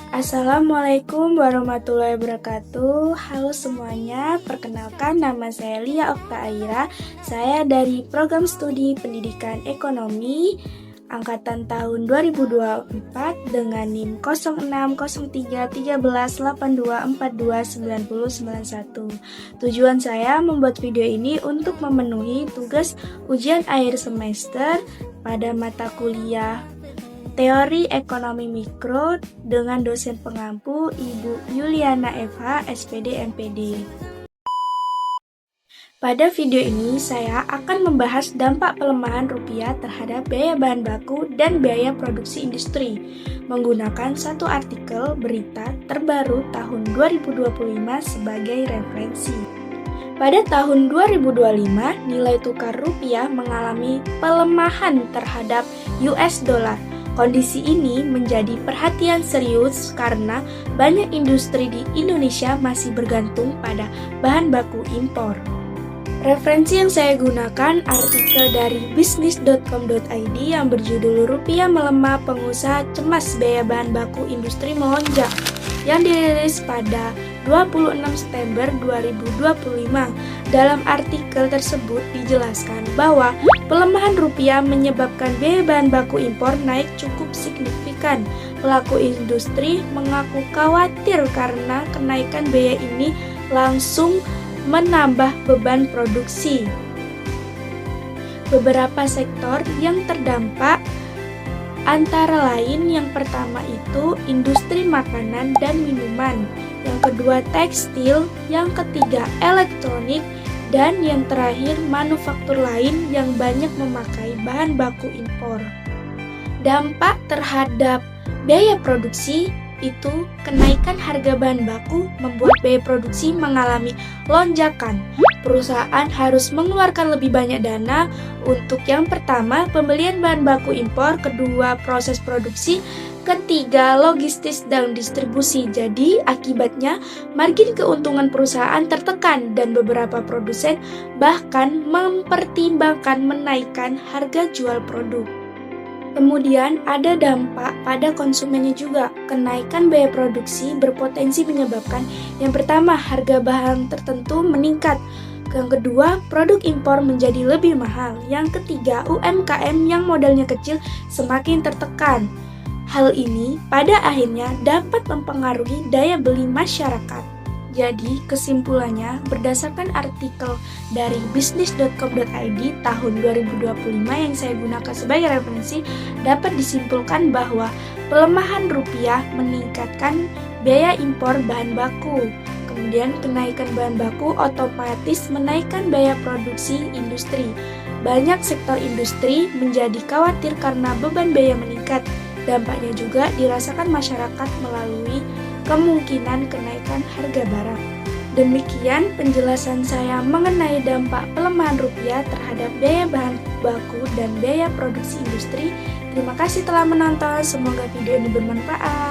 Assalamualaikum warahmatullahi wabarakatuh. Halo semuanya, perkenalkan nama saya Lia Okta Aira. Saya dari Program Studi Pendidikan Ekonomi Angkatan tahun 2024 dengan NIM 06031382429091. Tujuan saya membuat video ini untuk memenuhi tugas ujian akhir semester pada mata kuliah Teori Ekonomi Mikro dengan dosen pengampu Ibu Yuliana FH, SPD MPD. Pada video ini saya akan membahas dampak pelemahan rupiah terhadap biaya bahan baku dan biaya produksi industri menggunakan satu artikel berita terbaru tahun 2025 sebagai referensi. Pada tahun 2025, nilai tukar rupiah mengalami pelemahan terhadap US dollar. Kondisi ini menjadi perhatian serius karena banyak industri di Indonesia masih bergantung pada bahan baku impor. Referensi yang saya gunakan artikel dari bisnis.com.id yang berjudul Rupiah Melemah Pengusaha Cemas Biaya Bahan Baku Industri Melonjak yang dirilis pada 26 September 2025. Dalam artikel tersebut dijelaskan bahwa pelemahan rupiah menyebabkan biaya bahan baku impor naik cukup signifikan. Pelaku industri mengaku khawatir karena kenaikan biaya ini langsung menambah beban produksi. Beberapa sektor yang terdampak antara lain yang pertama itu industri makanan dan minuman, yang kedua tekstil, yang ketiga elektronik, dan yang terakhir manufaktur lain yang banyak memakai bahan baku impor. Dampak terhadap biaya produksi itu kenaikan harga bahan baku membuat biaya produksi mengalami lonjakan. Perusahaan harus mengeluarkan lebih banyak dana untuk yang pertama pembelian bahan baku impor, kedua proses produksi, ketiga logistik dan distribusi. Jadi akibatnya margin keuntungan perusahaan tertekan dan beberapa produsen bahkan mempertimbangkan menaikkan harga jual produk. Kemudian ada dampak pada konsumennya juga. Kenaikan biaya produksi berpotensi menyebabkan yang pertama harga bahan tertentu meningkat, yang kedua produk impor menjadi lebih mahal, yang ketiga UMKM yang modalnya kecil semakin tertekan. Hal ini pada akhirnya dapat mempengaruhi daya beli masyarakat. Jadi kesimpulannya berdasarkan artikel dari bisnis.com.id tahun 2025 yang saya gunakan sebagai referensi dapat disimpulkan bahwa pelemahan rupiah meningkatkan biaya impor bahan baku. Kemudian kenaikan bahan baku otomatis menaikkan biaya produksi industri. Banyak sektor industri menjadi khawatir karena beban biaya meningkat. Dampaknya juga dirasakan masyarakat melalui kemungkinan kenaikan harga barang. Demikian penjelasan saya mengenai dampak pelemahan rupiah terhadap biaya bahan baku dan biaya produksi industri. Terima kasih telah menonton, semoga video ini bermanfaat.